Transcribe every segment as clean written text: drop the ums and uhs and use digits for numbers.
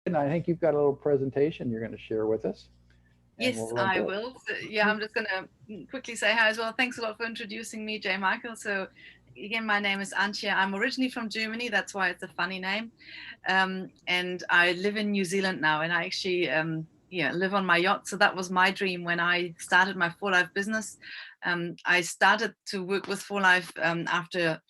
And I think you've got a little presentation you're going to share with us, and we'll Yes, run I through it. will. So, yeah, I'm just going to quickly say hi as well. Thanks a lot for introducing me, Jay Michael. So, again, my name is Antje. I'm originally from Germany. That's why it's a funny name. And I live in New Zealand now, and I actually yeah, live on my yacht. So that was my dream when I started my For Life business. I started to work with For Life after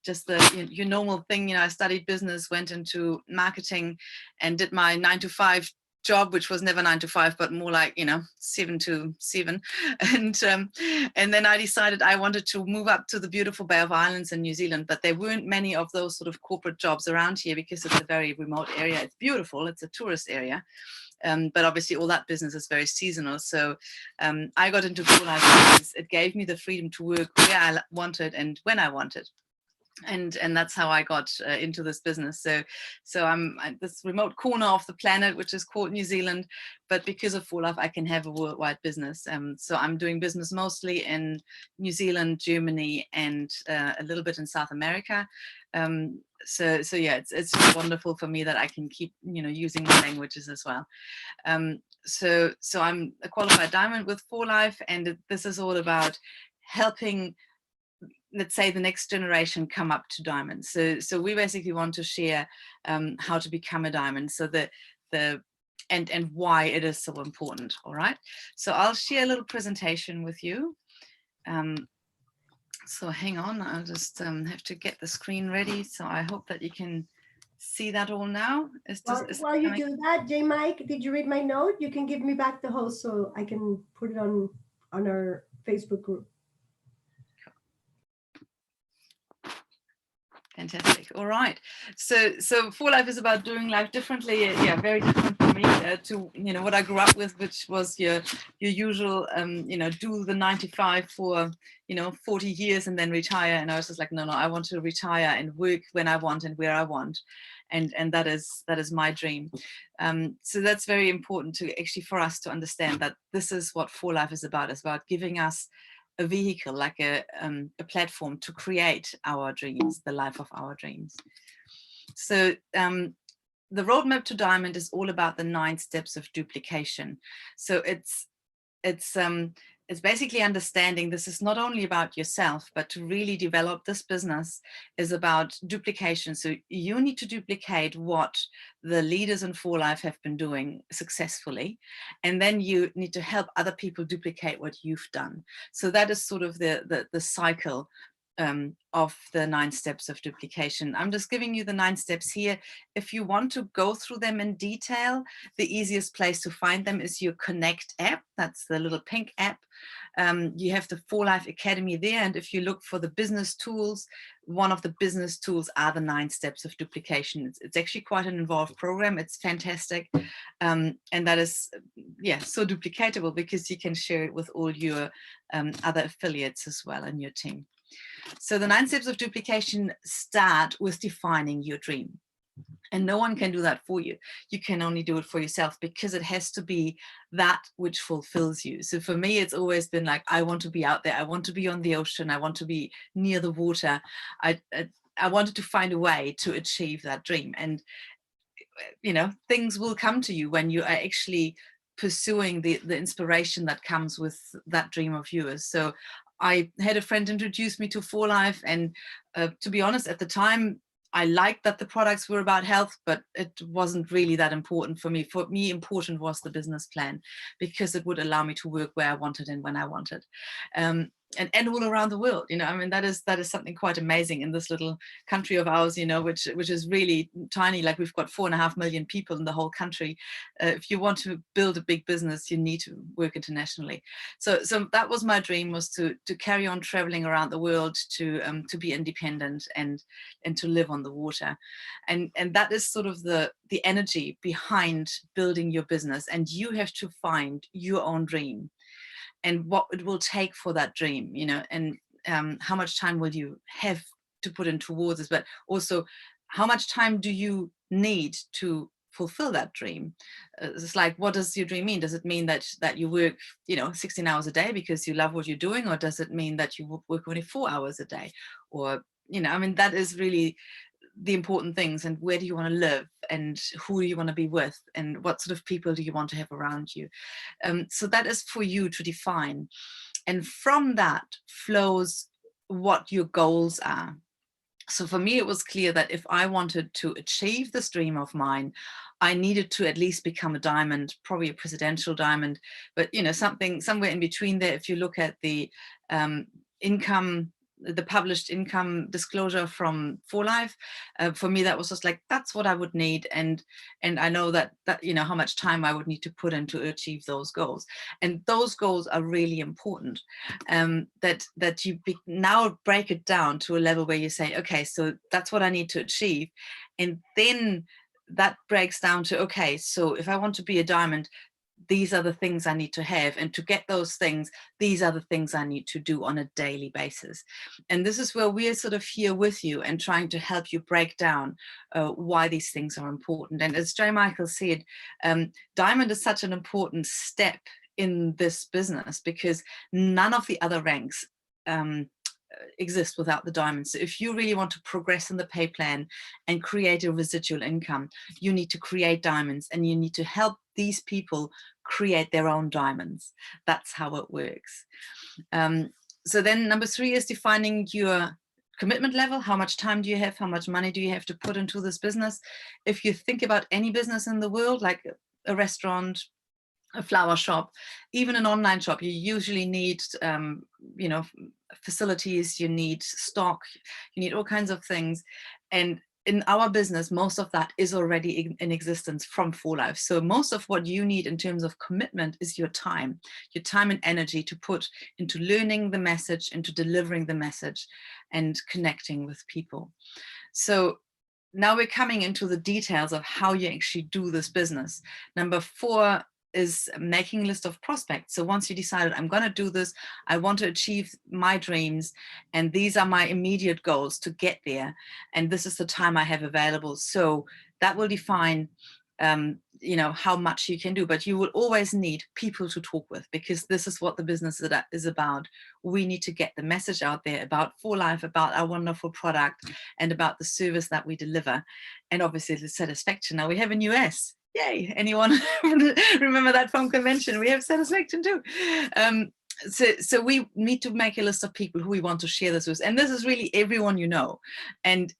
just the your normal thing. I studied business, went into marketing, and did my 9 to 5 job, which was never 9 to 5, but more like 7 to 7. And then I decided I wanted to move up to the beautiful Bay of Islands in New Zealand, but there weren't many of those sort of corporate jobs around here because it's a very remote area. It's beautiful, it's a tourist area, but obviously all that business is very seasonal. So I got into For Life because it gave me the freedom to work where I wanted and when I wanted. And that's how I got into this business. So I'm at this remote corner of the planet, which is called New Zealand, but because of For Life, I can have a worldwide business. So I'm doing business mostly in New Zealand, Germany, and a little bit in South America. So yeah, it's just wonderful for me that I can keep using my languages as well. So I'm a qualified diamond with For Life, and this is all about helping, let's say, the next generation come up to diamonds. So we basically want to share how to become a diamond, so the and why it is so important. All right, so I'll share a little presentation with you. um, so hang on, I'll just have to get the screen ready. So I hope that you can see that all now. While you do that, J Mike, did you read my note? You can give me back the host so I can put it on our Facebook group. Fantastic. All right. So For Life is about doing life differently. Yeah, very different for me to what I grew up with, which was your usual do the 9 to 5 for 40 years and then retire. And I was just like, no, I want to retire and work when I want and where I want. And that is my dream. So that's very important to actually for us to understand that this is what For Life is about. It's about giving us a vehicle, like a platform to create our dreams, the life of our dreams. So the roadmap to diamond is all about the 9 steps of duplication. So it's basically understanding this is not only about yourself, but to really develop this business is about duplication. So you need to duplicate what the leaders in For Life have been doing successfully, and then you need to help other people duplicate what you've done. So that is sort of the cycle of the 9 steps of duplication. I'm just giving you the 9 steps here. If you want to go through them in detail, the easiest place to find them is your Connect app. That's the little pink app. You have the For Life Academy there, and if you look for the business tools, one of the business tools are the 9 steps of duplication. It's actually quite an involved program. It's fantastic, and that is so duplicatable because you can share it with all your other affiliates as well in your team. So the 9 steps of duplication start with defining your dream. And no one can do that for you. You can only do it for yourself, because it has to be that which fulfills you. So for me, it's always been like, I want to be out there. I want to be on the ocean. I want to be near the water. I wanted to find a way to achieve that dream. And, things will come to you when you are actually pursuing the inspiration that comes with that dream of yours. So I had a friend introduce me to For Life, and to be honest, at the time, I liked that the products were about health, but it wasn't really that important for me. For me, important was the business plan, because it would allow me to work where I wanted and when I wanted. And all around the world, I mean, that is something quite amazing in this little country of ours, which is really tiny. Like, we've got 4.5 million people in the whole country. If you want to build a big business, you need to work internationally. So that was my dream, was to carry on traveling around the world, to be independent and to live on the water. And that is sort of the energy behind building your business. And you have to find your own dream and what it will take for that dream, and how much time will you have to put in towards this, but also how much time do you need to fulfill that dream. It's like, what does your dream mean? Does it mean that you work 16 hours a day because you love what you're doing, or does it mean that you work only 4 hours a day? Or I mean, that is really the important things, and where do you want to live, and who do you want to be with, and what sort of people do you want to have around you. So that is for you to define. And from that flows what your goals are. So for me, it was clear that if I wanted to achieve this dream of mine, I needed to at least become a diamond, probably a presidential diamond, but something somewhere in between there. If you look at the income, the published income disclosure from 4Life, for me that was just like, that's what I would need, and I know that how much time I would need to put in to achieve those goals. And those goals are really important, that you now break it down to a level where you say, okay, so that's what I need to achieve. And then that breaks down to, okay, so if I want to be a diamond, these are the things I need to have, and to get those things, these are the things I need to do on a daily basis. And this is where we're sort of here with you and trying to help you break down why these things are important. And as J. Michael said, diamond is such an important step in this business, because none of the other ranks exist without the diamond. So if you really want to progress in the pay plan and create a residual income, you need to create diamonds, and you need to help these people create their own diamonds. That's how it works. So then number 3 is defining your commitment level. How much time do you have? How much money do you have to put into this business? If you think about any business in the world, like a restaurant, a flower shop, even an online shop, you usually need, facilities, you need stock, you need all kinds of things. And in our business, most of that is already in existence from 4Life. So most of what you need in terms of commitment is your time and energy to put into learning the message, into delivering the message, and connecting with people. So now we're coming into the details of how you actually do this business. Number 4 is making a list of prospects. So once you decided, I'm going to do this, I want to achieve my dreams, and these are my immediate goals to get there, and this is the time I have available. So that will define how much you can do. But you will always need people to talk with, because this is what the business is about. We need to get the message out there about 4Life, about our wonderful product, and about the service that we deliver, and obviously the satisfaction. Now we have in US. Yay, anyone remember that from convention? We have satisfaction too. So we need to make a list of people who we want to share this with. And this is really everyone you know. And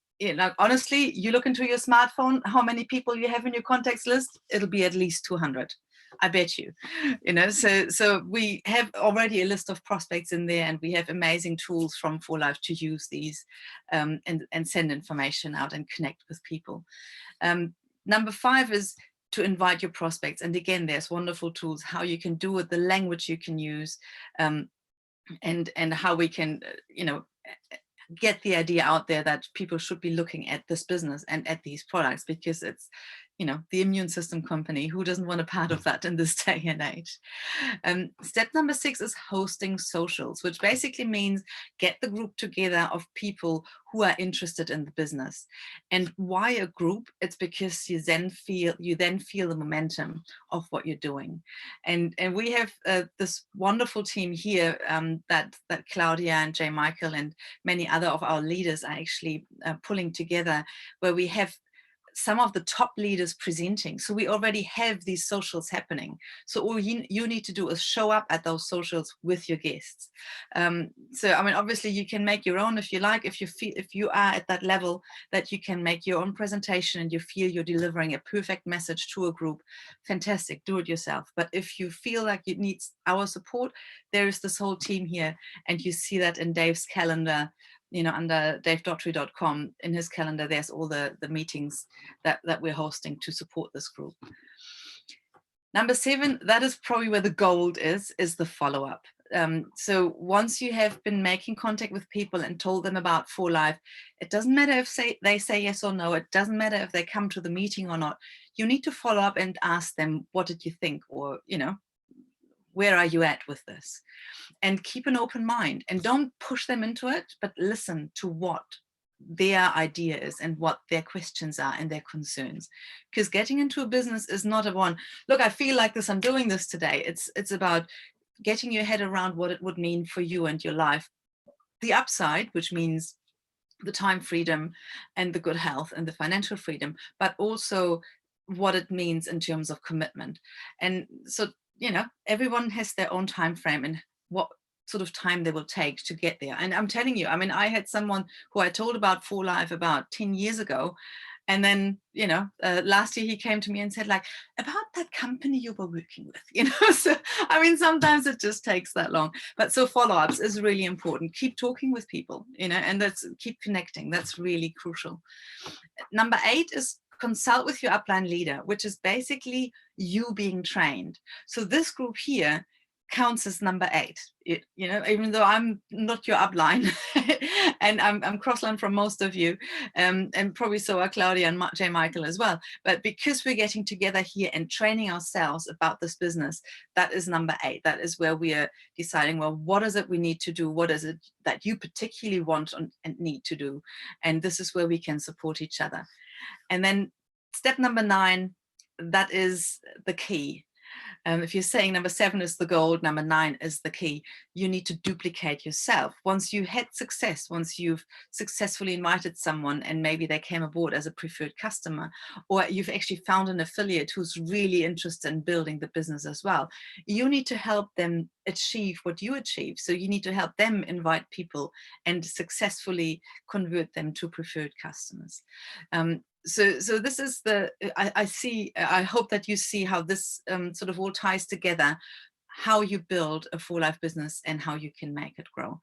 honestly, you look into your smartphone, how many people you have in your contacts list, it'll be at least 200. I bet you, so we have already a list of prospects in there, and we have amazing tools from 4Life to use these and send information out and connect with people. Number 5 is to invite your prospects. And again, there's wonderful tools, how you can do it, the language you can use, and how we can, get the idea out there that people should be looking at this business and at these products, because it's, the immune system company. Who doesn't want a part of that in this day and age? Step number 6 is hosting socials, which basically means get the group together of people who are interested in the business. And why a group? It's because you then feel the momentum of what you're doing. And we have this wonderful team here that Claudia and J. Michael and many other of our leaders are actually pulling together, where we have some of the top leaders presenting. So we already have these socials happening. So all you need to do is show up at those socials with your guests. So I mean, obviously you can make your own if you like, if you are at that level that you can make your own presentation and you feel you're delivering a perfect message to a group, fantastic, do it yourself. But if you feel like it needs our support, there is this whole team here, and you see that in Dave's calendar. Under davedaughtry.com, in his calendar, there's all the meetings that we're hosting to support this group. Number 7, that is probably where the gold is the follow-up. So once you have been making contact with people and told them about 4Life, it doesn't matter if they say yes or no, it doesn't matter if they come to the meeting or not, you need to follow up and ask them, what did you think? Or, where are you at with this? And keep an open mind, and don't push them into it, but listen to what their idea is and what their questions are and their concerns. Because getting into a business is not a one, look, I feel like this, I'm doing this today. It's about getting your head around what it would mean for you and your life. The upside, which means the time freedom and the good health and the financial freedom, but also what it means in terms of commitment. And so, you know, everyone has their own time frame and what sort of time they will take to get there. And I'm telling you, I mean, I had someone who I told about For Life about 10 years ago. And then, you know, last year he came to me and said, like, about that company you were working with, you know. So, I mean, sometimes it just takes that long. But so follow-ups is really important. Keep talking with people, you know, and that's keep connecting. That's really crucial. Number 8 is consult with your upline leader, which is basically you being trained. So this group here counts as number 8. You know, even though I'm not your upline and I'm crossline from most of you, and probably so are Claudia and J. Michael as well. But because we're getting together here and training ourselves about this business, that is number 8. That is where we are deciding, well, what is it we need to do? What is it that you particularly want and need to do? And this is where we can support each other. And then step number 9, that is the key. If you're saying number 7 is the gold, number 9 is the key, you need to duplicate yourself. Once you had success, once you've successfully invited someone and maybe they came aboard as a preferred customer, or you've actually found an affiliate who's really interested in building the business as well, you need to help them achieve what you achieve. So you need to help them invite people and successfully convert them to preferred customers. So this is the, I hope that you see how this sort of all ties together, how you build a For Life business and how you can make it grow.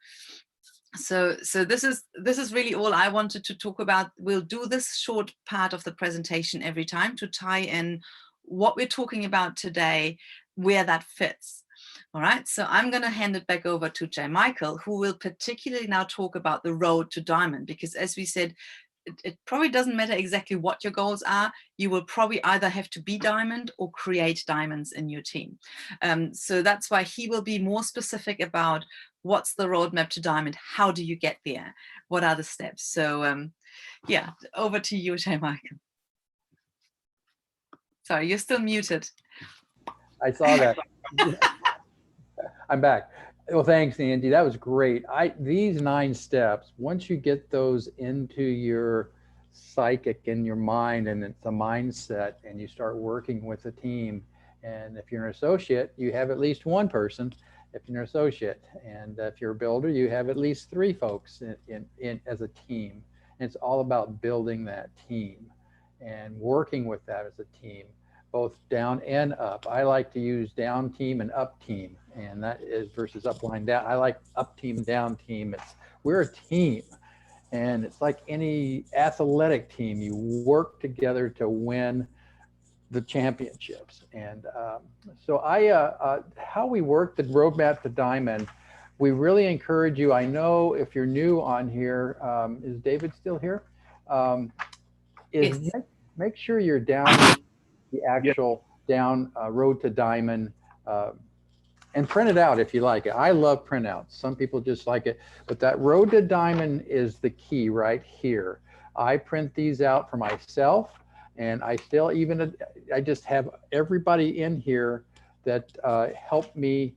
So this is really all I wanted to talk about. We'll do this short part of the presentation every time to tie in what we're talking about today, where that fits. All right, so I'm going to hand it back over to J. Michael, who will particularly now talk about the road to diamond, because as we said, it probably doesn't matter exactly what your goals are. You will probably either have to be diamond or create diamonds in your team. So that's why he will be more specific about what's the roadmap to diamond. How do you get there? What are the steps? So yeah, over to you, J. Michael. Sorry, you're still muted. I saw that. I'm back. Well, thanks, Angie. That was great. These 9 steps, once you get those into your psychic, in your mind, and it's a mindset, and you start working with a team, and if you're an associate, you have at least 1 person if you're an associate, and if you're a builder, you have at least 3 folks in as a team. And it's all about building that team and working with that as a team, both down and up. I like to use down team and up team, and that is versus upline down. I like up team, down team. We're a team, and it's like any athletic team. You work together to win the championships. And so how we work the roadmap to diamond, we really encourage you. I know if you're new on here, is David still here? Yes. Make sure you're down the actual down road to diamond, and print it out if you like it. I love printouts. Some people just like it, but that road to diamond is the key right here. I print these out for myself, and I just have everybody in here that helped me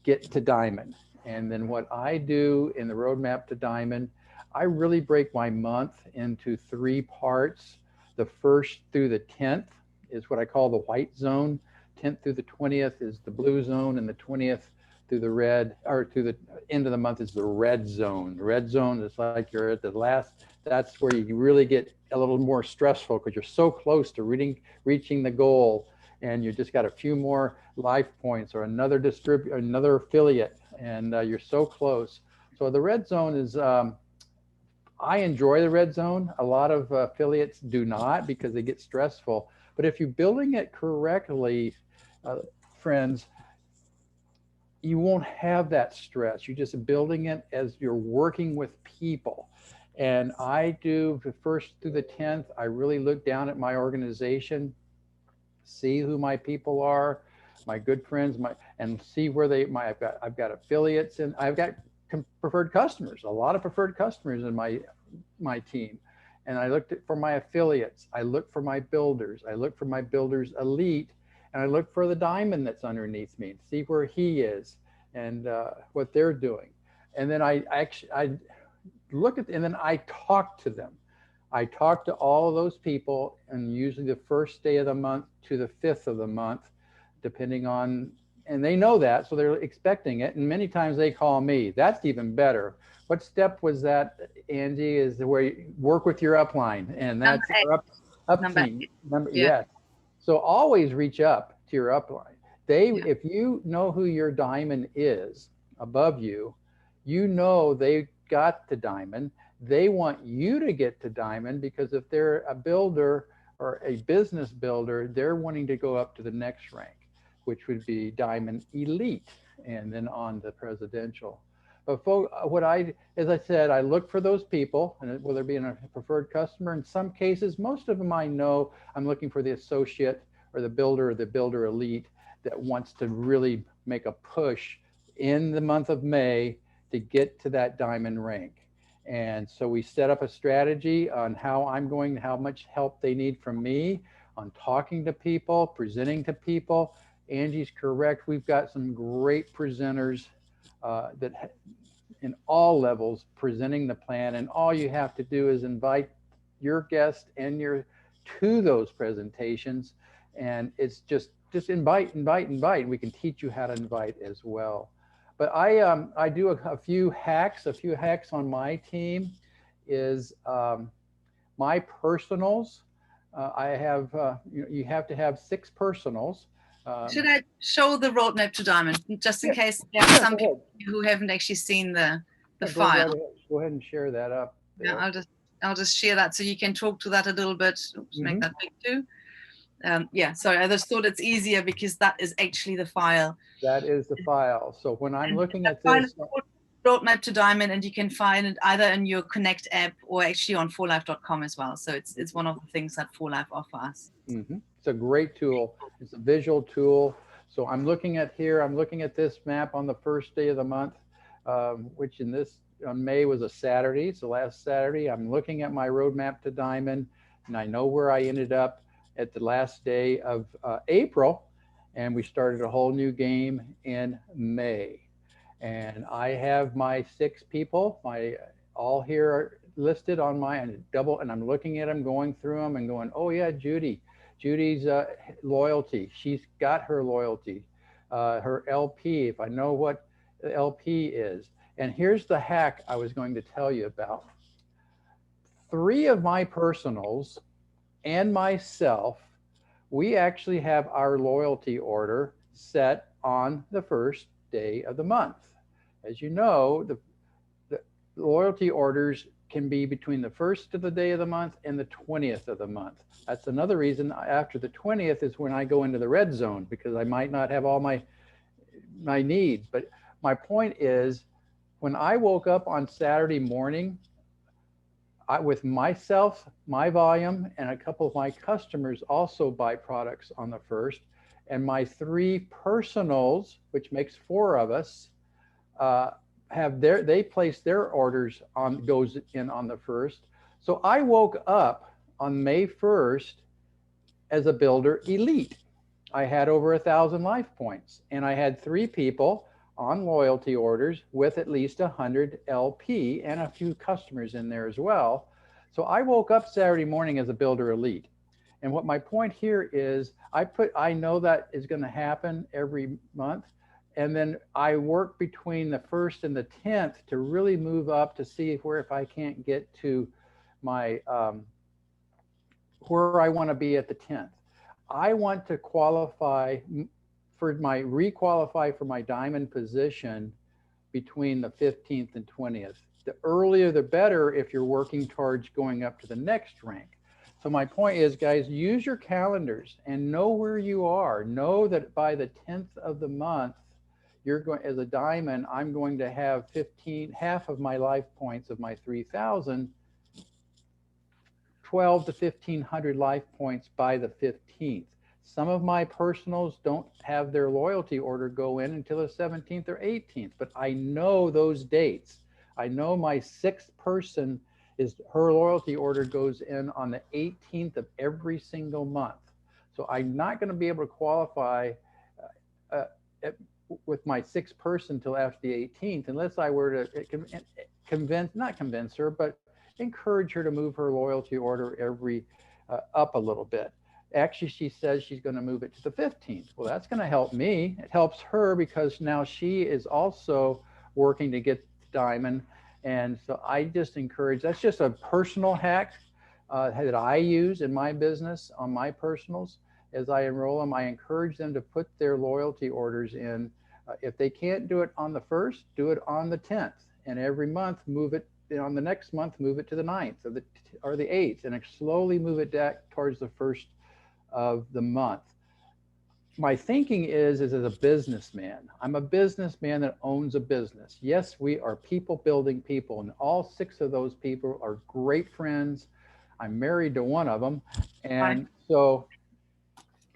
get to diamond. And then what I do in the roadmap to diamond, I really break my month into 3 parts. The 1st through the 10th is what I call the white zone. 10th through the 20th is the blue zone, and the 20th through the red, or to the end of the month, is the red zone. The red zone is like you're at the last, that's where you really get a little more stressful because you're so close to reaching the goal, and you just got a few more life points or another another affiliate, and you're so close. So the red zone is, I enjoy the red zone. A lot of affiliates do not because they get stressful. But if you're building it correctly, friends, you won't have that stress. You're just building it as you're working with people. And I do the 1st through the 10th. I really look down at my organization, see who my people are, my good friends, and see where I've got affiliates, and I've got preferred customers, a lot of preferred customers in my team. And I looked for my affiliates. I look for my builders. I look for my builders elite, and I look for the diamond that's underneath me, see where he is and what they're doing. And then I look at, and then I talk to them. I talk to all of those people, and usually the first day of the month to the 5th of the month, depending on, and they know that, so they're expecting it. And many times they call me. That's even better. What step was that, Angie? Is where you work with your upline, and that's up Number team. eight. Number, Yeah. yes. So always reach up to your upline. Yeah. If you know who your diamond is above you, you know they got to diamond. They want you to get to diamond, because if they're a builder or a business builder, they're wanting to go up to the next rank, which would be diamond elite, and then on to presidential. But as I said, I look for those people, and whether it be a preferred customer, in some cases, most of them I know, I'm looking for the associate or the builder elite that wants to really make a push in the month of May to get to that diamond rank. And so we set up a strategy on how much help they need from me, on talking to people, presenting to people. Angie's correct. We've got some great presenters that in all levels presenting the plan, and all you have to do is invite your guest and to those presentations, and it's just invite. We can teach you how to invite as well. But I do a few hacks. A few hacks on my team is my personals. I have you have to have 6 personals. Should I show the roadmap to diamond, just in case there are some people who haven't actually seen the file? Go ahead and share that up there. Yeah, I'll just share that so you can talk to that a little bit. Oops, make that big too. Yeah, sorry, I just thought it's easier because that is actually the file. That is the file. So when I'm looking at this, roadmap to diamond, and you can find it either in your Connect app or actually on 4life.com as well. So it's one of the things that 4life offer us. It's a great tool. It's a visual tool. So I'm looking at this map on the first day of the month, which on May was a Saturday. So last Saturday, I'm looking at my roadmap to diamond, and I know where I ended up at the last day of April, and we started a whole new game in May. And I have my 6 people, all here are listed on and I'm looking at them, going through them and going, oh yeah, Judy's loyalty. She's got her loyalty, her LP, if I know what the LP is. And here's the hack I was going to tell you about. 3 of my personals and myself, we actually have our loyalty order set on the first day of the month. As you know, the loyalty orders can be between the first of the day of the month and the 20th of the month. That's another reason after the 20th is when I go into the red zone, because I might not have all my needs. But my point is, when I woke up on Saturday morning, with myself, my volume, and a couple of my customers also buy products on the 1st, and my 3 personals, which makes 4 of us, they place their orders goes in on the 1st. So I woke up on May 1st as a builder elite. I had over 1,000 life points, and I had 3 people on loyalty orders with at least 100 LP and a few customers in there as well. So I woke up Saturday morning as a builder elite. And what my point here is, I know that is going to happen every month. And then I work between the 1st and the 10th to really move up to see if I can't get to my, where I want to be at the 10th. I want to requalify for my diamond position between the 15th and 20th. The earlier the better if you're working towards going up to the next rank. So my point is, guys, use your calendars and know where you are. Know that by the 10th of the month, you're going, as a diamond, I'm going to have half of my life points of my 3,000, 12 to 1,500 life points by the 15th. Some of my personals don't have their loyalty order go in until the 17th or 18th, but I know those dates. I know my 6th person her loyalty order goes in on the 18th of every single month. So I'm not going to be able to qualify with my 6th person till after the 18th, unless I were to not convince her, but encourage her to move her loyalty order every up a little bit. Actually, she says she's going to move it to the 15th. Well, that's going to help me. It helps her because now she is also working to get diamond. And so I just encourage, that's just a personal hack that I use in my business on my personals. As I enroll them, I encourage them to put their loyalty orders in. If they can't do it on the 1st, do it on the 10th. And every month, move it on the next month, move it to the 9th or the 8th, and slowly move it back towards the 1st of the month. My thinking is as a businessman, I'm a businessman that owns a business. Yes, we are people building people, and all 6 of those people are great friends. I'm married to one of them. And so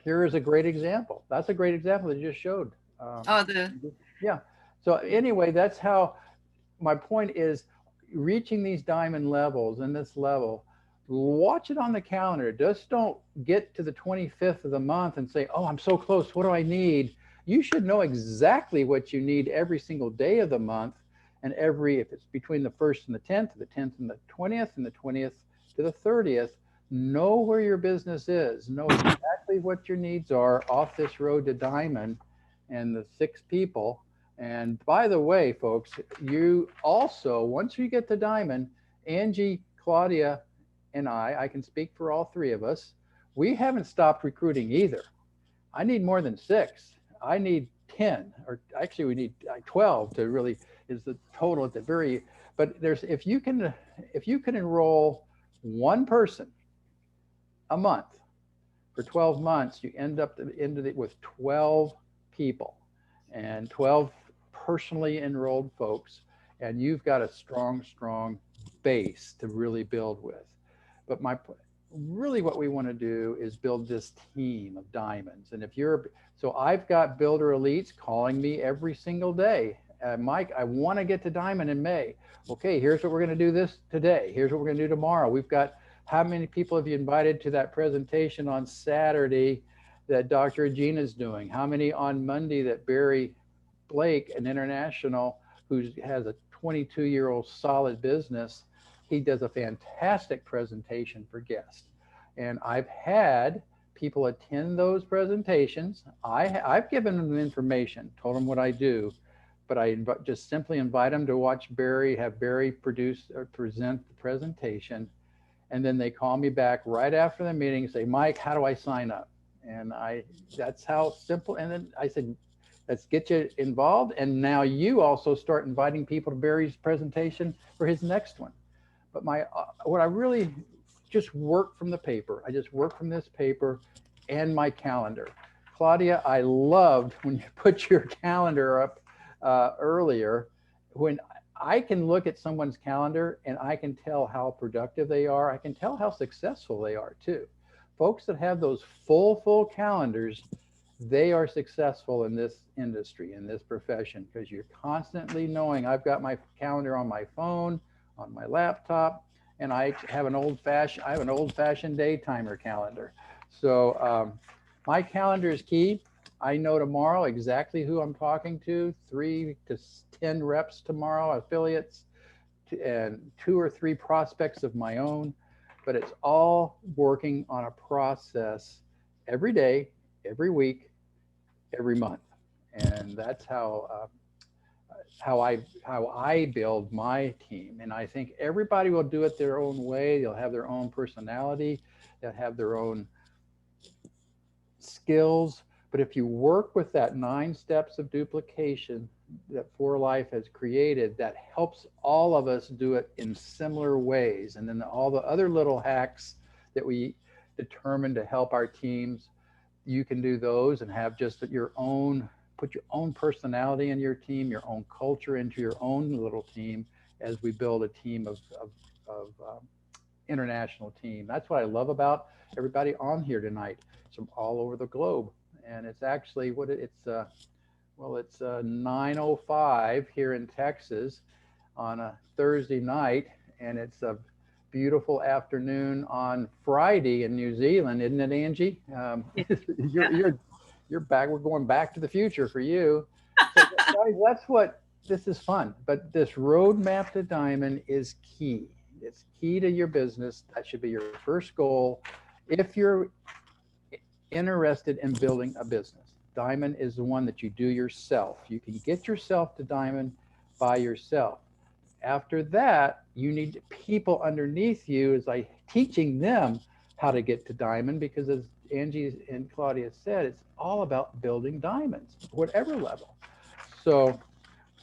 here is a great example. That's a great example that you just showed. Yeah. So anyway, that's how my point is reaching these diamond levels and this level. Watch it on the calendar. Just don't get to the 25th of the month and say, oh, I'm so close. What do I need? You should know exactly what you need every single day of the month. And if it's between the 1st and the 10th, or the 10th and the 20th, and the 20th to the 30th, know where your business is. Know exactly what your needs are off this road to diamond and the 6 people. And by the way, folks, you also, once you get to diamond, Angie, Claudia, and I can speak for all 3 of us, we haven't stopped recruiting either. I need more than 6. I need 10, or actually we need 12 to really is the total at the very, but there's, if you can enroll 1 person a month for 12 months, you end up with 12 people and 12 personally enrolled folks, and you've got a strong base to really build with. But really what we want to do is build this team of diamonds. And so I've got builder elites calling me every single day. Mike, I want to get to diamond in May. Okay, here's what we're going to do this today. Here's what we're going to do tomorrow. We've got, how many people have you invited to that presentation on Saturday that Dr. Regina's doing? How many on Monday that Barry Blake, an international who has a 22-year-old solid business, he does a fantastic presentation for guests. And I've had people attend those presentations. I've given them information, told them what I do, but I just simply invite them to watch Barry, have Barry produce or present the presentation. And then they call me back right after the meeting and say, Mike, how do I sign up? And that's how simple. And then I said, let's get you involved. And now you also start inviting people to Barry's presentation for his next one. But what I really just work from the paper. I just work from this paper and my calendar. Claudia, I loved when you put your calendar up earlier, when I can look at someone's calendar and I can tell how productive they are. I can tell how successful they are too. Folks that have those full calendars, they are successful in this industry, in this profession, because you're constantly knowing, I've got my calendar on my phone, on my laptop, and I have an old-fashioned day timer calendar. So my calendar is key. I know tomorrow exactly who I'm talking to, 3 to 10 reps tomorrow, affiliates, and 2 or 3 prospects of my own. But it's all working on a process every day, every week, every month. And that's how I build my team. And I think everybody will do it their own way. They'll have their own personality. They'll have their own skills. But if you work with that 9 steps of duplication that For Life has created, that helps all of us do it in similar ways. And then all the other little hacks that we determine to help our teams, you can do those and have just your own, put your own personality in your team, your own culture into your own little team as we build a team of international team. That's what I love about everybody on here tonight. It's from all over the globe. And it's actually what it's 9:05 here in Texas on a Thursday night, and it's a beautiful afternoon on Friday in New Zealand, isn't it, Angie? You're back. We're going back to the future for you. guys, that's what, this is fun, but this roadmap to diamond is key. It's key to your business. That should be your first goal. If you're interested in building a business, diamond is the one that you do yourself. You can get yourself to diamond by yourself. After that, you need people underneath you, as I teaching them how to get to diamond, because as Angie and Claudia said, it's all about building diamonds, whatever level. So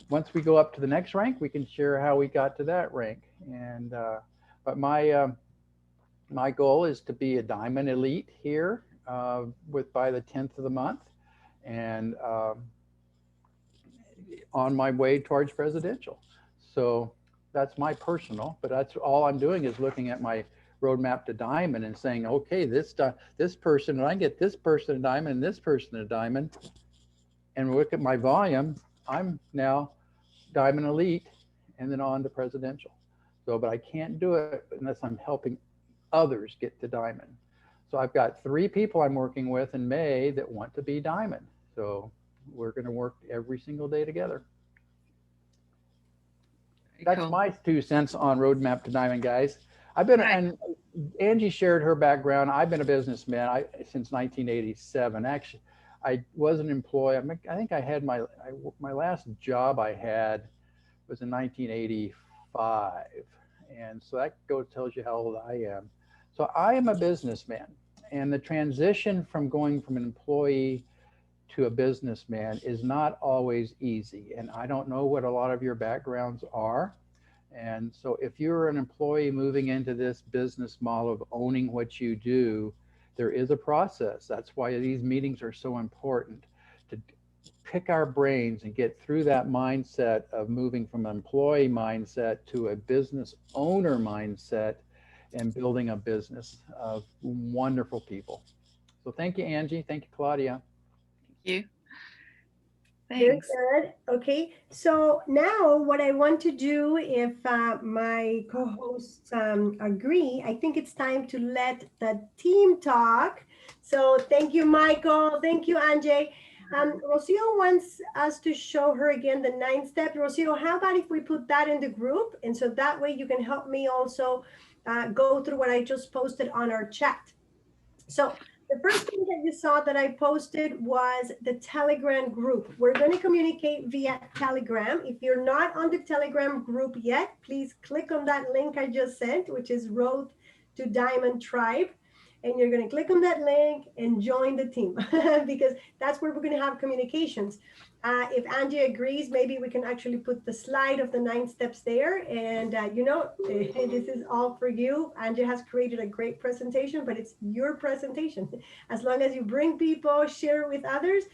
once we go up to the next rank, we can share how we got to that rank. And but my goal is to be a diamond elite here with by the 10th of the month, and on my way towards presidential. So that's my personal, but that's all I'm doing is looking at my roadmap to diamond and saying, okay, this person, and I get this person a diamond and this person a diamond, and look at my volume, I'm now diamond elite and then on to presidential. So, but I can't do it unless I'm helping others get to diamond. So I've got 3 people I'm working with in May that want to be diamond. So we're going to work every single day together. That's cool. my 2 cents on roadmap to diamond, guys. I've been, and Angie shared her background. I've been a businessman since 1987. Actually, I was an employee. I think I had my last job I had was in 1985. And so that tells you how old I am. So I am a businessman, and the transition from going from an employee to a businessman is not always easy. And I don't know what a lot of your backgrounds are. And so if you're an employee moving into this business model of owning what you do, there is a process. That's why these meetings are so important, to pick our brains and get through that mindset of moving from an employee mindset to a business owner mindset and building a business of wonderful people. So thank you, Angie. Thank you, Claudia. Thank you. Thanks. Thanks. Very good. Okay, so now what I want to do, if my co-hosts agree, I think it's time to let the team talk. So thank you, Michael. Thank you, Angie. Rocio wants us to show her again the 9 step. Rocio, how about if we put that in the group? And so that way you can help me also go through what I just posted on our chat. So the first thing that you saw that I posted was the Telegram group. We're going to communicate via Telegram. If you're not on the Telegram group yet, please click on that link I just sent, which is Road to Diamond Tribe. And you're going to click on that link and join the team because that's where we're going to have communications. If Angie agrees, maybe we can actually put the slide of the 9 steps there. And, this is all for you. Angie has created a great presentation, but it's your presentation. As long as you bring people, share with others,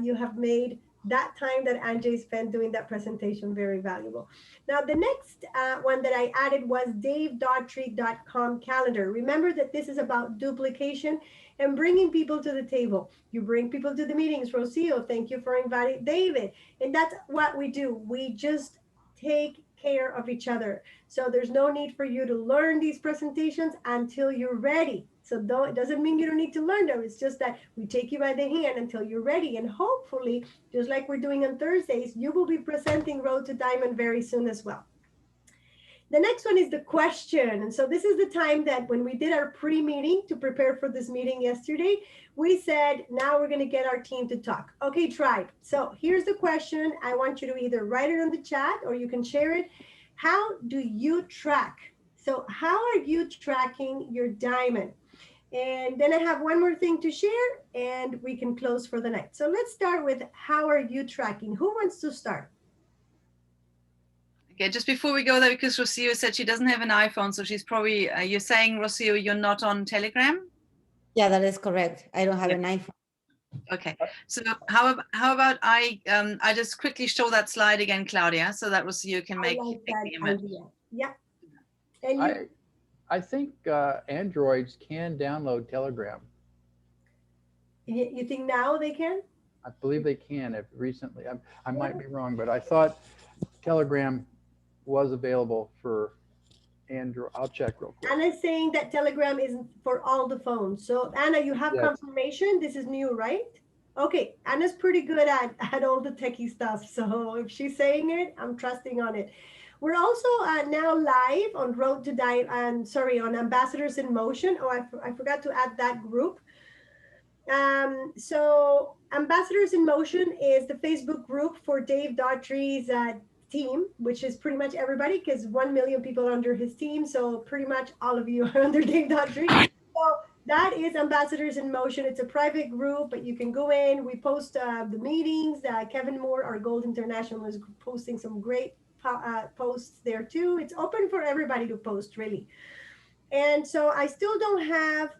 you have made that time that Angie spent doing that presentation very valuable. Now, the next one that I added was davedaughtry.com calendar. Remember that this is about duplication and bringing people to the table. You bring people to the meetings. Rocio, thank you for inviting David. And that's what we do. We just take care of each other. So there's no need for you to learn these presentations until you're ready. So it doesn't mean you don't need to learn them. It's just that we take you by the hand until you're ready. And hopefully, just like we're doing on Thursdays, you will be presenting Road to Diamond very soon as well. The next one is the question. And so this is the time that when we did our pre-meeting to prepare for this meeting yesterday, we said, now we're going to get our team to talk. Okay, tribe. So here's the question. I want you to either write it on the chat or you can share it. How do you track? So how are you tracking your diamond? And then I have one more thing to share and we can close for the night. So let's start with how are you tracking? Who wants to start? Okay, just before we go there, because Rocio said she doesn't have an iPhone, so she's probably, you're saying, Rocio, you're not on Telegram? Yeah, that is correct. I don't have an iPhone. Okay, so how about I just quickly show that slide again, Claudia, so that Rocio can make like the image. Yeah. And I think Androids can download Telegram. You think now they can? I believe they can. Recently, I might be wrong, but I thought Telegram was available for Android. I'll check real quick. Anna's saying that Telegram isn't for all the phones. So Anna, you have confirmation. This is new, right? Okay, Anna's pretty good at all the techie stuff. So if she's saying it, I'm trusting on it. We're also now live on Road to Dive and sorry, on Ambassadors in Motion. Oh, I forgot to add that group. So Ambassadors in Motion is the Facebook group for Dave Daughtry's team, which is pretty much everybody because 1 million people are under his team. So pretty much all of you are under Dave Daughtry. So that is Ambassadors in Motion. It's a private group, but you can go in. We post the meetings. Kevin Moore, our Gold International, is posting some great posts there too. It's open for everybody to post, really. And so I still don't have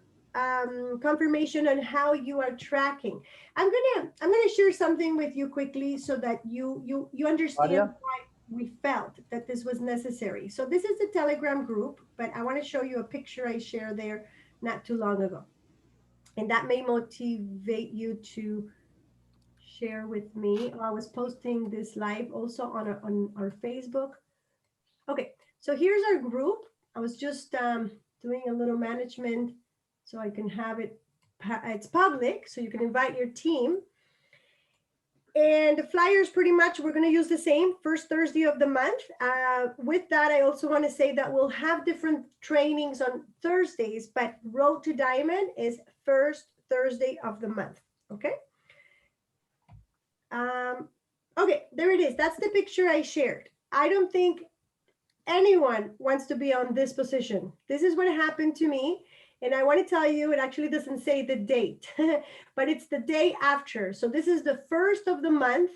confirmation on how you are tracking. I'm gonna share something with you quickly so that you understand Claudia? why we felt that this was necessary. So this is a Telegram group, but I want to show you a picture I shared there not too long ago, and that may motivate you to share with me. I was posting this live also on our Facebook. Okay, so here's our group. I was just doing a little management so I can have it, it's public, so you can invite your team. And the flyers, pretty much, we're going to use the same first Thursday of the month. With that, I also want to say that we'll have different trainings on Thursdays, but Road to Diamond is first Thursday of the month. Okay. Okay, there it is. That's the picture I shared. I don't think anyone wants to be on this position. This is what happened to me. And I want to tell you, it actually doesn't say the date, but it's the day after. So this is the first of the month.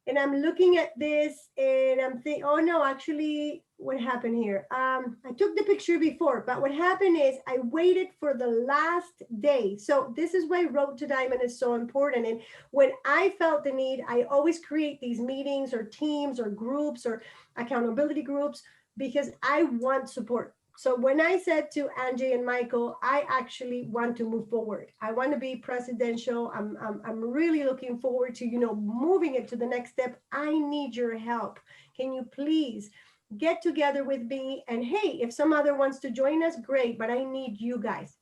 And I'm looking at this and I'm thinking, oh no, actually, what happened here? I took the picture before, but what happened is I waited for the last day. So this is why Road to Diamond is so important. And when I felt the need, I always create these meetings or teams or groups or accountability groups because I want support. So when I said to Angie and Michael, I actually want to move forward. I want to be presidential. I'm really looking forward to, moving it to the next step. I need your help. Can you please get together with me? And hey, if some other wants to join us, great, but I need you guys.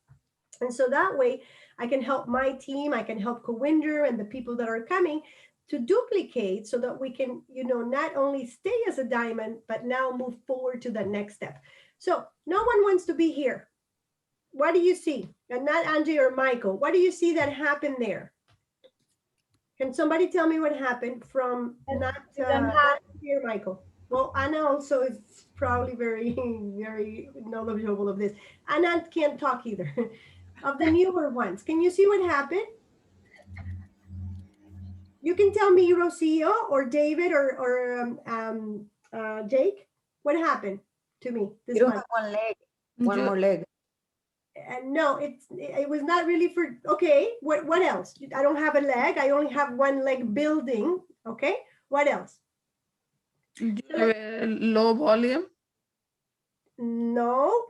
And so that way I can help my team. I can help Cowinder and the people that are coming to duplicate so that we can, not only stay as a diamond, but now move forward to the next step. So no one wants to be here. What do you see? And not Angie or Michael. What do you see that happened there? Can somebody tell me what happened from not here, Michael? Well, Anna also is probably very, very knowledgeable of this. Anna can't talk either. Of the newer ones, can you see what happened? You can tell me, Rocio or David or Jake, what happened to me this You don't month? have one leg, one more leg. And no, it was not really for, okay, what else? I don't have a leg. I only have one leg building. Okay, what else? Low volume? No,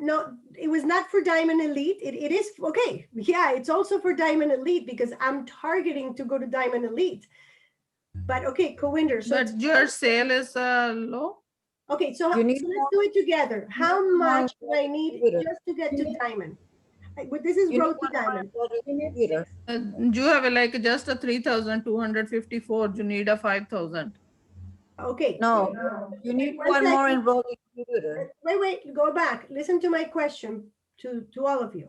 it was not for Diamond Elite. It is, okay, yeah, it's also for Diamond Elite because I'm targeting to go to Diamond Elite. But okay, Cowinder. So but your sale is low? Okay, so let's do it together. How much do I need just to get to Diamond? This is Road to Diamond. You have like just a 3,254. You need a 5,000. Okay. No, you need one more enrolled computer. Wait, go back. Listen to my question to all of you.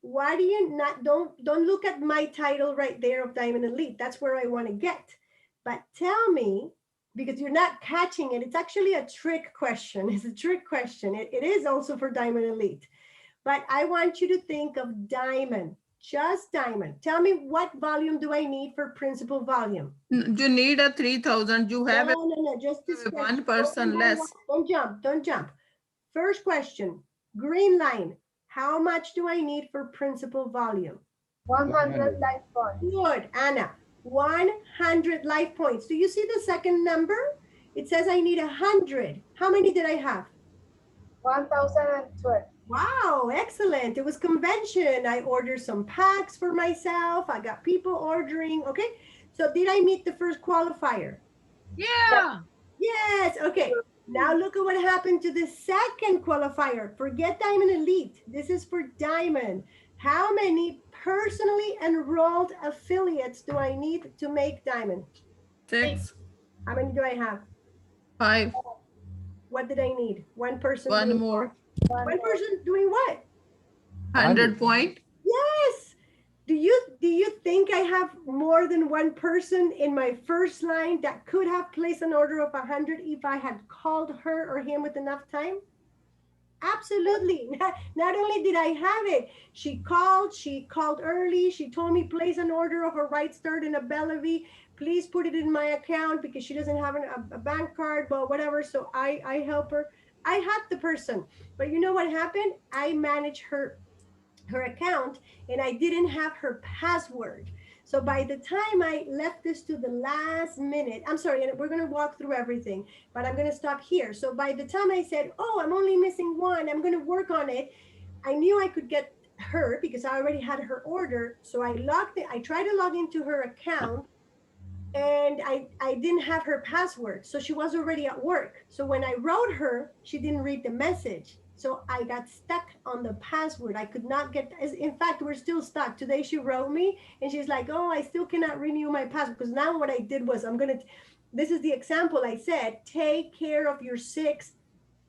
Why do you not, don't look at my title right there of Diamond Elite. That's where I want to get. But tell me, because you're not catching it, it's actually a trick question. It's a trick question. It is also for Diamond Elite. But I want you to think of Diamond, just Diamond. Tell me, what volume do I need for principal volume? You need a 3,000. You have no, just this one person less. Don't jump. First question, green line. How much do I need for principal volume? 100 life points. Good, Anna. 100 life points. Do you see the second number? It says I need 100. How many did I have? 1,012. Wow, excellent. It was convention. I ordered some packs for myself. I got people ordering. Okay. So did I meet the first qualifier? Yeah. Yes. Okay. Now look at what happened to the second qualifier. Forget Diamond Elite. This is for Diamond. How many personally enrolled affiliates do I need to make diamond? 6, How many do I have? 5, What did I need? One person 1 doing more, one person doing what? 100 point. Yes. Do you think I have more than one person in my first line that could have placed an order of 100 if I had called her or him with enough time? Absolutely. Not only did I have it, she called early. She told me place an order of a right start and a Bellevue. Please put it in my account because she doesn't have a bank card, but whatever. So I help her. I had the person, but you know what happened? I managed her account and I didn't have her password. So by the time I left this to the last minute, I'm sorry, and we're going to walk through everything, but I'm going to stop here. So by the time I said, oh, I'm only missing one, I'm going to work on it, I knew I could get her because I already had her order. So I tried to log into her account and I didn't have her password. So she was already at work. So when I wrote her, she didn't read the message. So I got stuck on the password. I could not get, in fact, we're still stuck. Today she wrote me and she's like, oh, I still cannot renew my password. Because now what I did was this is the example I said, take care of your 6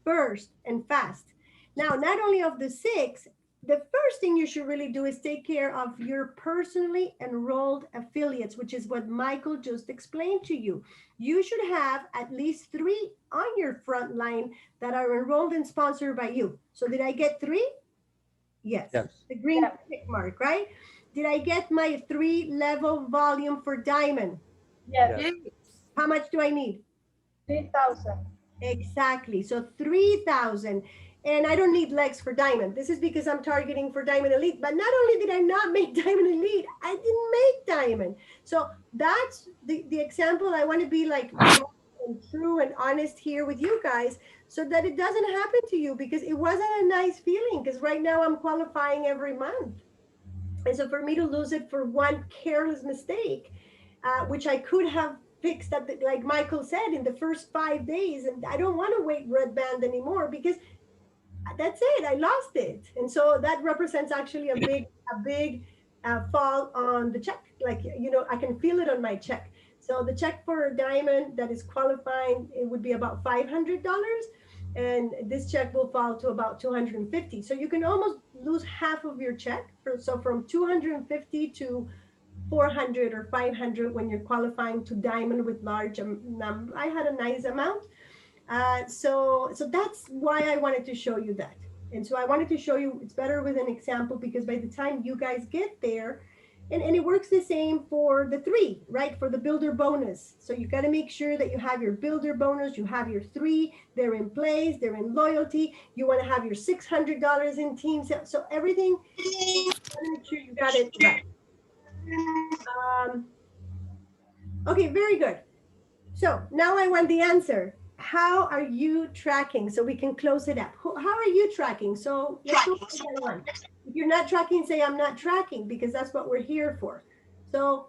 first and fast. Now, not only of the 6, the first thing you should really do is take care of your personally enrolled affiliates, which is what Michael just explained to you. You should have at least 3 on your front line that are enrolled and sponsored by you. So did I get 3? Yes. The green tick mark, right? Did I get my 3-level volume for diamond? Yes. How much do I need? 3,000. Exactly. So 3,000. And I don't need legs for diamond. This is because I'm targeting for diamond elite. But not only did I not make diamond elite, I didn't make diamond. So that's the example. I want to be like and true and honest here with you guys so that it doesn't happen to you, because it wasn't a nice feeling, because right now I'm qualifying every month. And so for me to lose it for one careless mistake, which I could have fixed at like Michael said, in the first 5 days, and I don't want to wait red band anymore because that's it, I lost it. And so that represents actually a big fall on the check. Like, you know, I can feel it on my check. So the check for a diamond that is qualifying, it would be about $500. And this check will fall to about 250. So you can almost lose half of your check. So from 250 to 400 or 500 when you're qualifying to diamond with large number. I had a nice amount. So that's why I wanted to show you that. And so I wanted to show you it's better with an example, because by the time you guys get there, and it works the same for the 3, right? For the builder bonus. So you got to make sure that you have your builder bonus, you have your 3, they're in place, they're in loyalty. You want to have your $600 in team sale. So everything, you got to make sure you got it right. Okay, very good. So now I want the answer. How are you tracking? So we can close it up. How are you tracking? So let's do one. If you're not tracking, say I'm not tracking, because that's what we're here for. So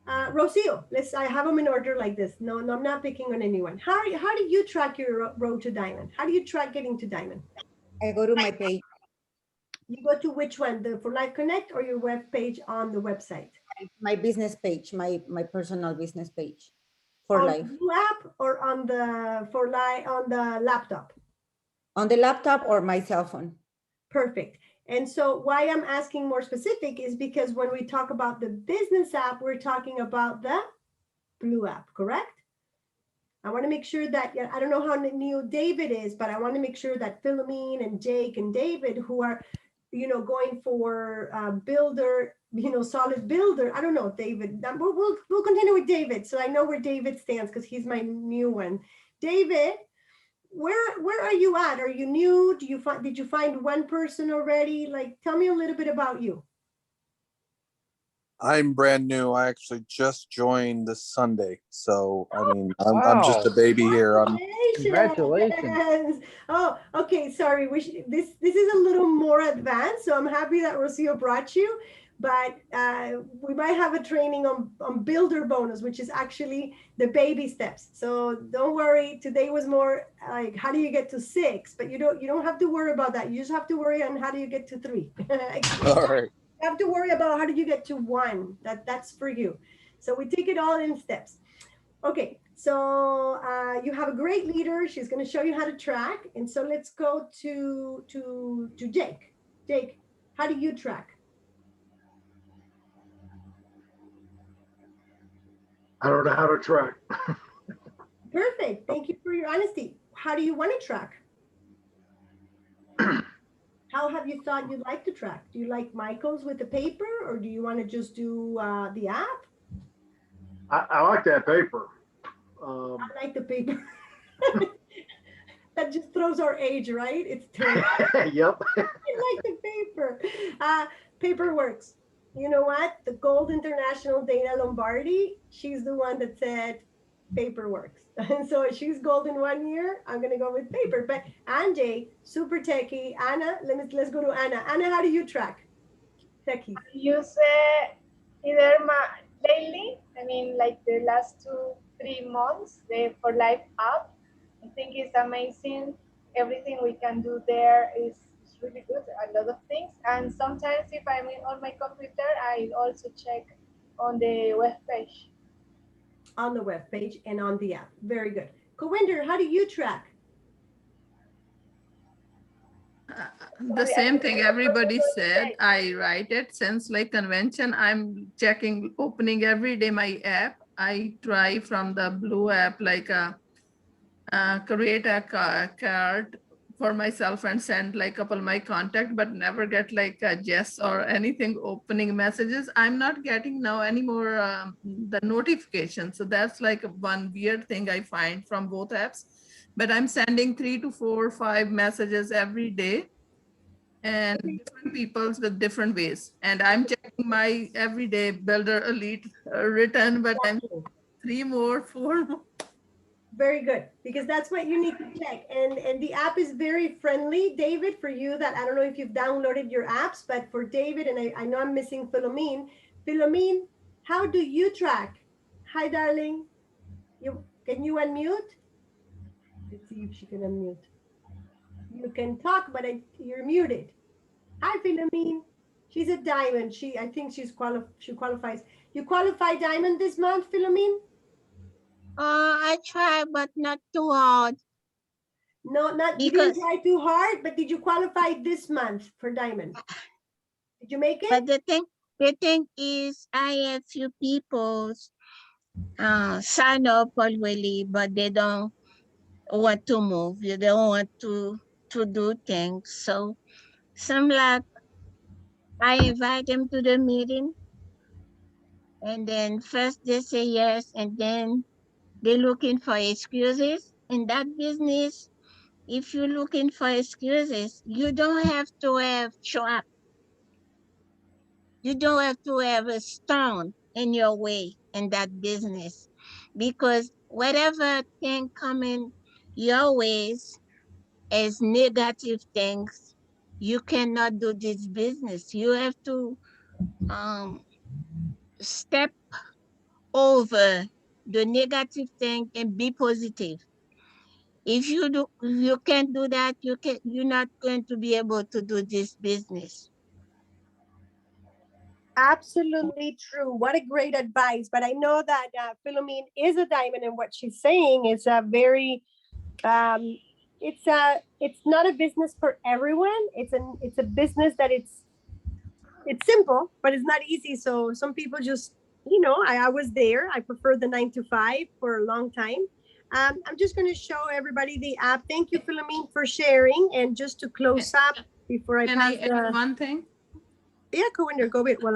Rocio, I have them in order like this. No, I'm not picking on anyone. How do you track your road to diamond? How do you track getting to diamond? I go to my page, You go to which one, the For Life Connect or your web page on the website? my business page, my personal business page for on life. the Blue app or on the For Life on the laptop? On the laptop or my cell phone. Perfect. And so why I'm asking more specific is because when we talk about the business app, we're talking about the Blue app, correct? I want to make sure that, I don't know how new David is, but I want to make sure that Philomene and Jake and David, who are, you know, going for builder, you know, solid builder. I don't know, David. We'll continue with David. So I know where David stands because he's my new one. David, where are you at? Are you new? Did you find one person already? Like, tell me a little bit about you. I'm brand new. I actually just joined this Sunday. So, I mean, I'm just a baby here. Congratulations. Oh, okay. Sorry. This is a little more advanced. So I'm happy that Rocio brought you. but we might have a training on builder bonus, which is actually the baby steps. So don't worry. Today was more like, how do you get to 6? But you don't have to worry about that. You just have to worry on how do you get to 3. All right. You have to worry about how do you get to 1. That's for you. So we take it all in steps. Okay, so you have a great leader. She's going to show you how to track. And so let's go to Jake. Jake, how do you track? I don't know how to track. Perfect. Thank you for your honesty. How do you want to track? How have you thought you'd like to track? Do you like Michael's with the paper, or do you want to just do the app? I like that paper. I like the paper. That just throws our age, right? It's terrible. Yep. I like the paper. Paper works. You know what? The Gold International Dana Lombardi, she's the one that said paper works. And so she's gold in 1 year. I'm going to go with paper. But Anjay, super techie. Anna, let's go to Anna. Anna, how do you track techie? I use either daily, I mean, like the last 2-3 months, the For Life app. I think it's amazing. Everything we can do there is really good. A lot of things. And sometimes if I'm on my computer, I also check on the web page. On the web page and on the app. Very good. Kawinder, how do you track? The same thing everybody said. I write it since like convention. I'm checking, opening every day my app. I try from the blue app, like create a card for myself and send like couple my contact, but never get like a yes or anything opening messages. I'm not getting now anymore the notification. So that's like one weird thing I find from both apps. But I'm sending 3 to 4 or 5 messages every day, and different people's with different ways. And I'm checking my everyday builder elite written, but I'm 3 more, 4 more. Very good, because that's what you need to check. And the app is very friendly. David, for you that, I don't know if you've downloaded your apps, but for David, and I know I'm missing Philomene. Philomene, how do you track? Hi, darling. Can you unmute? Let's see if she can unmute. You can talk, but you're muted. Hi, Philomene. She's a diamond. I think she qualifies. You qualify diamond this month, Philomene? I try, but not too hard. No, you didn't try too hard, but did you qualify this month for diamond? Did you make it? But the thing is, I have few people sign up already, but they don't want to move. They don't want to do things. So some like I invite them to the meeting, and then first they say yes, and then they're looking for excuses. In that business, if you're looking for excuses, you don't have to have trap. You don't have to have a stone in your way in that business, because whatever thing coming your ways as negative things, you cannot do this business. You have to step over the negative thing and be positive. If you can't do that, you're not going to be able to do this business. Absolutely true. What a great advice. But I know that Philomene is a diamond, and what she's saying is a very, it's not a business for everyone. It's a business that it's simple, but it's not easy. So some people just, I was there. I prefer the 9 to 5 for a long time. I'm just going to show everybody the app. Thank you, Philomene, for sharing. And just to close up before I pass add one thing? Yeah, Kawinder, go ahead. Well,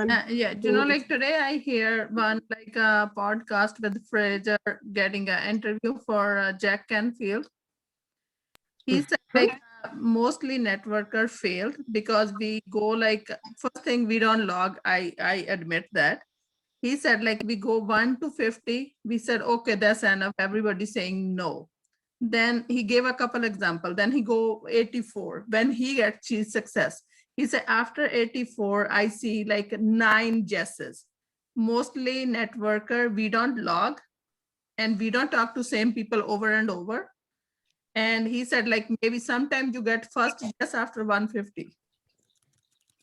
like today I hear one like a podcast with Fraser getting an interview for Jack Canfield. He said like mostly networker failed because we go like, first thing, we don't log. I admit that. He said like we go 1 to 50. We said, okay, that's enough. Everybody saying no. Then he gave a couple examples. Then he go 84. When he achieved success, He said, after 84, I see like 9 Jesses, mostly networker. We don't log and we don't talk to same people over and over. And he said, like, maybe sometimes you get first Jess after 150.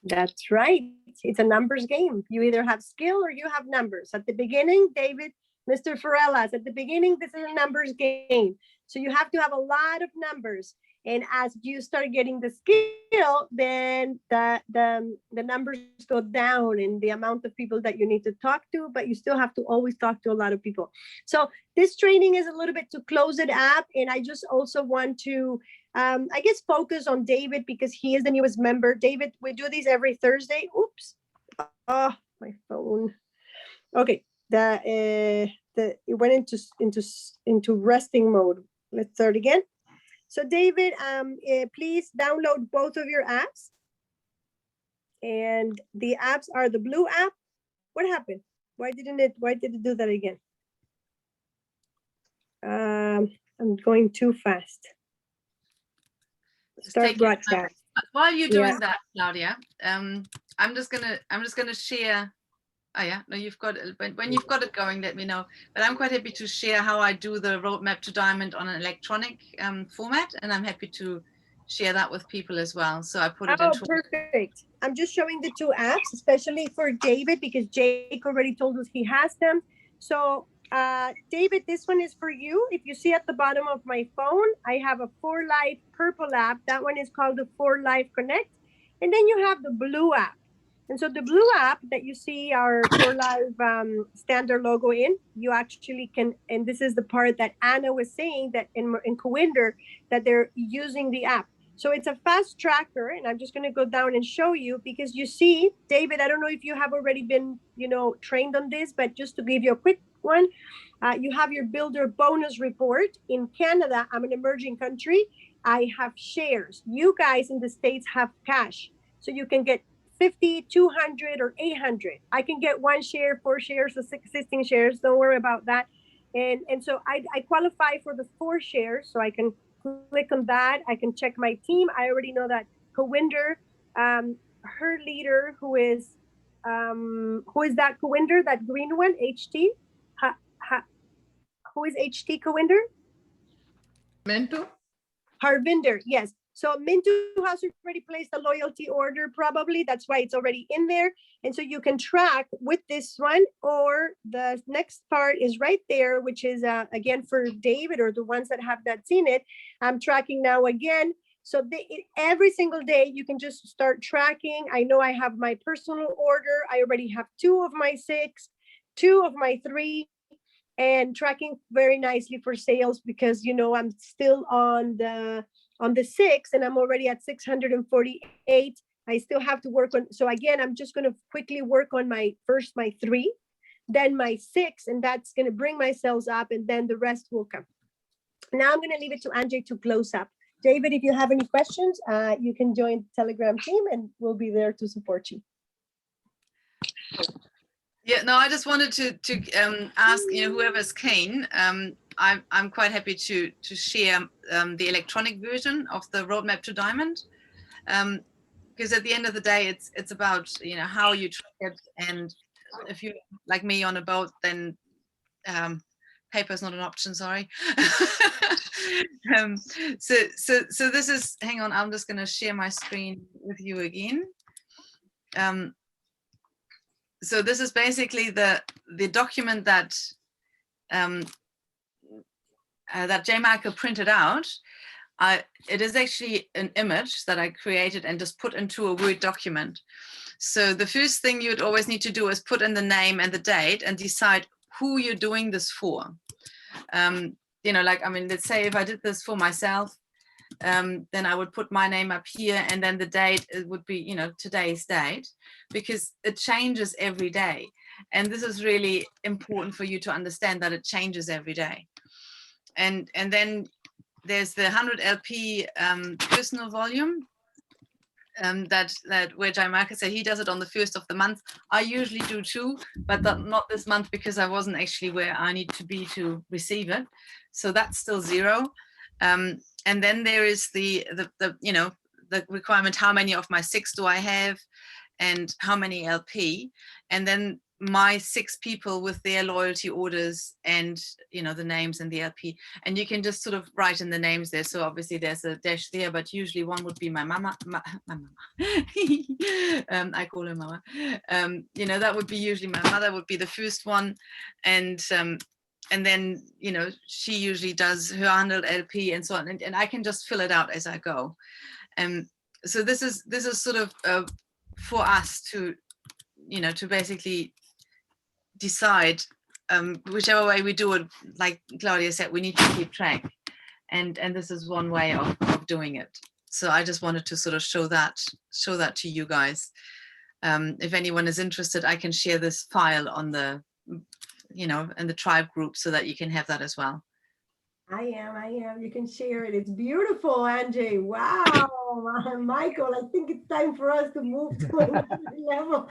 That's right. It's a numbers game. You either have skill or you have numbers. At the beginning, David, Mr. Farellas, at the beginning, this is a numbers game. So you have to have a lot of numbers. And as you start getting the skill, then the numbers go down in the amount of people that you need to talk to, but you still have to always talk to a lot of people. So this training is a little bit to close it up. And I just also want to, I guess, focus on David because he is the newest member. David, we do these every Thursday. Oops. Oh, my phone. Okay. It went into resting mode. Let's start again. So David, please download both of your apps. And the apps are the blue app. What happened? Why did it do that again? I'm going too fast. Start broadcast. While you're doing that, Claudia, I'm just gonna share. Oh yeah, no, you've got it. When you've got it going, let me know. But I'm quite happy to share how I do the roadmap to diamond on an electronic format, and I'm happy to share that with people as well. So I put it into. Perfect. I'm just showing the 2 apps, especially for David, because Jake already told us he has them. So David, this one is for you. If you see at the bottom of my phone, I have a 4Life purple app. That one is called the 4Life Connect. And then you have the blue app. And so the blue app that you see our 4Life standard logo in, you actually can, and this is the part that Anna was saying that in Cowinder, that they're using the app. So it's a fast tracker, and I'm just going to go down and show you because you see, David, I don't know if you have already been, trained on this, but just to give you a quick one, you have your builder bonus report. In Canada, I'm an emerging country. I have shares. You guys in the States have cash. So you can get 50, 200, or 800. I can get 1 share, 4 shares, or 6 existing shares. Don't worry about that. And so I qualify for the 4 shares. So I can click on that. I can check my team. I already know that Cowinder, her leader, who is that Cowinder, that green one, HT? Who is HT Cowinder? Mintu? Harvinder, yes. So Mintu has already placed a loyalty order, probably. That's why it's already in there. And so you can track with this one, or the next part is right there, which is, again, for David or the ones that have not seen it. I'm tracking now again. So every single day, you can just start tracking. I know I have my personal order. I already have 2 of my 6, 2 of my 3. And tracking very nicely for sales because, I'm still on the 6 and I'm already at 648. I still have to work on. So again, I'm just going to quickly work on my 3, then my 6, and that's going to bring my sales up, and then the rest will come. Now I'm going to leave it to Anjay to close up. David, if you have any questions, you can join the Telegram team and we'll be there to support you. Yeah, no, I just wanted to ask, whoever's keen, I'm quite happy to share the electronic version of the roadmap to diamond, because at the end of the day, it's about how you track it, and if you like me on a boat, then paper is not an option. Sorry. So this is. Hang on, I'm just going to share my screen with you again. So this is basically the document that that J. Michael printed out. It is actually an image that I created and just put into a Word document. So the first thing you'd always need to do is put in the name and the date and decide who you're doing this for. Let's say if I did this for myself, then I would put my name up here, and then the date, it would be, today's date, because it changes every day. And this is really important for you to understand that it changes every day. And then there's the 100 LP personal volume that where J. Michael said he does it on the 1st of the month. I usually do too, but not this month because I wasn't actually where I need to be to receive it. So that's still 0. And then there is the the requirement, how many of my 6 do I have and how many LP, and then my 6 people with their loyalty orders and, you know, the names and the LP, and you can just sort of write in the names there. So obviously there's a dash there, but usually one would be my mama, my mama. I call her mama. You know, that would be usually my mother would be the first one, and then, you know, she usually does her 100 LP and so on, and I can just fill it out as I go. So this is sort of for us to, you know, to basically decide whichever way we do it. Like Claudia said, we need to keep track, and this is one way of doing it. So I just wanted to sort of show that to you guys. If anyone is interested, I can share this file on the, you know, in the tribe group so that you can have that as well. I am. You can share it. It's beautiful, Angie. Wow. Michael, I think it's time for us to move to another level.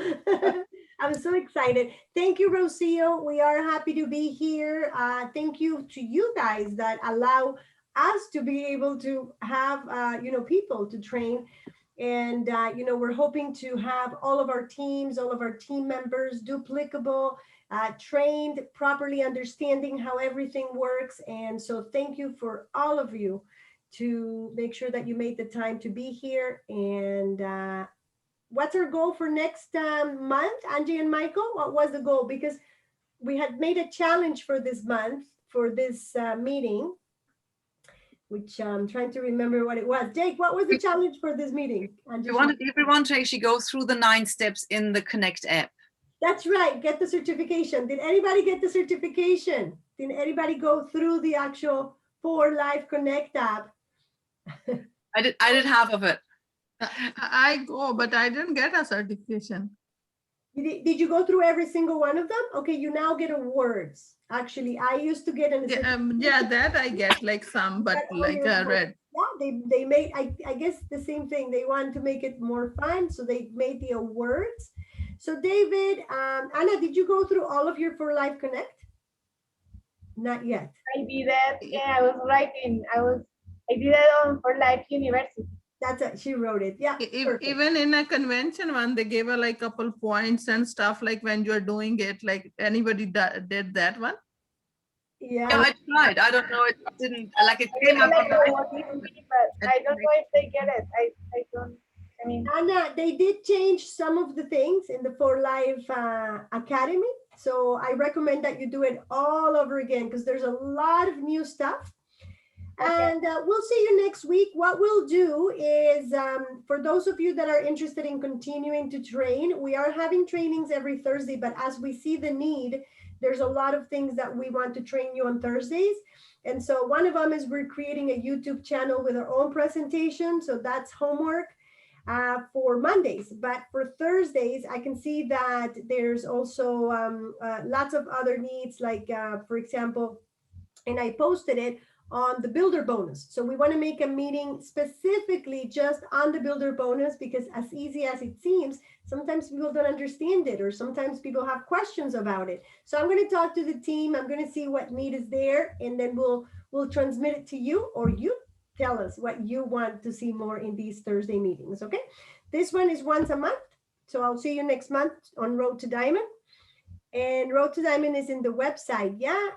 I'm so excited. Thank you, Rocio. We are happy to be here. Thank you to you guys that allow us to be able to have, you know, people to train. And, you know, we're hoping to have all of our teams, all of our team members duplicable, trained, properly understanding how everything works. And so thank you for all of you to make sure that you made the time to be here. And what's our goal for next month, Angie and Michael? What was the goal? Because we had made a challenge for this month, for this meeting, which I'm trying to remember what it was. Jake, what was the challenge for this meeting? We wanted everyone to actually go through the 9 steps in the Connect app. That's right. Get the certification. Did anybody get the certification? Did anybody go through the actual 4Life Connect app? I did half of it. I go, but I didn't get a certification. Did you go through every single one of them? Okay, you now get awards. Actually, I used to get Yeah, that I get like some, but like red. Yeah, they made, I guess the same thing. They wanted to make it more fun, so they made the awards. So David, Anna, did you go through all of your 4Life Connect? Not yet. I did that. Yeah, I was writing. I did it on for Life University. That's it. She wrote it. Yeah. Even in a convention one, they gave her like couple points and stuff, like when you're doing it, like anybody did that one? Yeah. I tried. I don't know. It didn't, like, it came up. Like but I don't know if they get it. I don't. I mean, Anna, they did change some of the things in the 4Life Academy. So I recommend that you do it all over again because there's a lot of new stuff. Okay. And we'll see you next week. What we'll do is, for those of you that are interested in continuing to train, we are having trainings every Thursday, but as we see the need, there's a lot of things that we want to train you on Thursdays. And so one of them is we're creating a YouTube channel with our own presentation. So that's homework for Mondays. But for Thursdays, I can see that there's also lots of other needs, like, for example, and I posted it on the builder bonus. So we want to make a meeting specifically just on the builder bonus, because as easy as it seems, sometimes people don't understand it, or sometimes people have questions about it. So I'm going to talk to the team. I'm going to see what need is there, and then we'll transmit it to you, or you tell us what you want to see more in these Thursday meetings. Okay. This one is once a month. So I'll see you next month on Road to Diamond. And Road to Diamond is in the website. Yeah.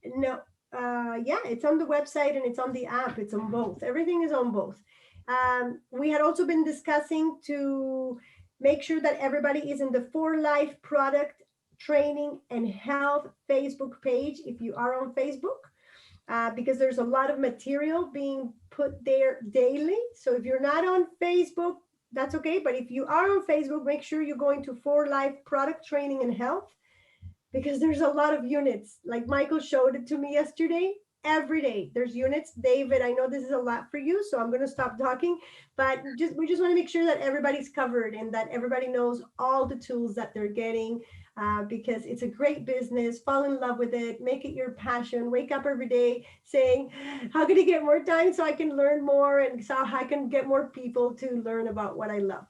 No. Yeah, it's on the website and it's on the app. It's on both. Everything is on both. We had also been discussing to make sure that everybody is in the 4Life product training and health Facebook page if you are on Facebook, because there's a lot of material being put there daily. So if you're not on Facebook, that's okay. But if you are on Facebook, make sure you're going to 4Life product training and health, because there's a lot of units. Like Michael showed it to me yesterday. Every day there's units. David, I know this is a lot for you, so I'm going to stop talking, but we just want to make sure that everybody's covered and that everybody knows all the tools that they're getting, because it's a great business. Fall in love with it, make it your passion. Wake up every day saying, how can I get more time so I can learn more, and so I can get more people to learn about what I love.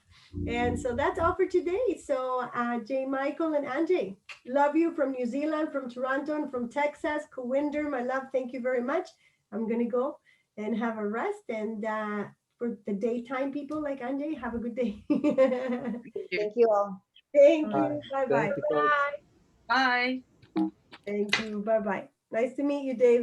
And so that's all for today. So J. Michael and Angie, love you from New Zealand, from Toronto, and from Texas. Kawinder, my love, thank you very much. I'm going to go and have a rest. And for the daytime people like Anjay, have a good day. Thank you all. Thank All you. right. Bye Thank bye. you, folks. Bye. Thank you. Bye bye. Nice to meet you, Dave.